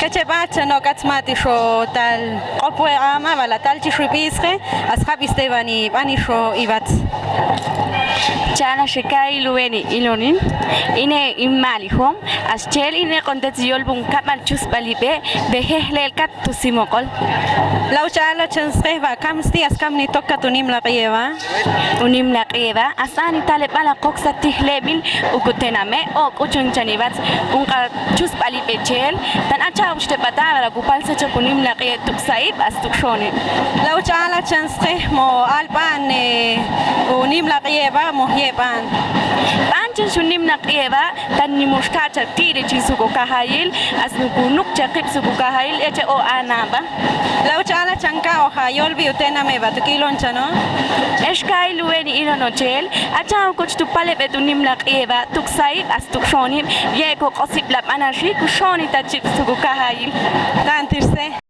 كتبعت نوكات ماتي شو تال قبوة عامة ولا تال تشوي بيسخة أصحاب استيفاني باني شو إيبات Chana shekai lueni ilonin ine imalihom aschel ine kontaziol bun kamal chus balibe behehlel kat tusimokol لو شعلا تشنسخه وكم ستي أسكم نتوكا تنيم لقيوا unim la qeba asani tale bala qoxa tihlebin ukutename ok uchunchanibat unqa chus balibe chel tan acha ushte batara gupal sacha kunim la qe tuksaib astukshoni لو شعلا تشنسخه مو ألبان ونيم لقيوا مهيبان Anchen sunim na qeba tan ni mustacha tire chisuko kahayil asnukunuk chaqib suko kahayil eche o anaba لو شعلا تشنكا وخايول بيوتنا ميبات كيلون شنو Eshkai lueni ino nochel, acha kuch tu pale betunim la qeba, tuksaib as tukshonim, yeko qosib lab anashi kushoni ta chips tu kahayil. تانترسه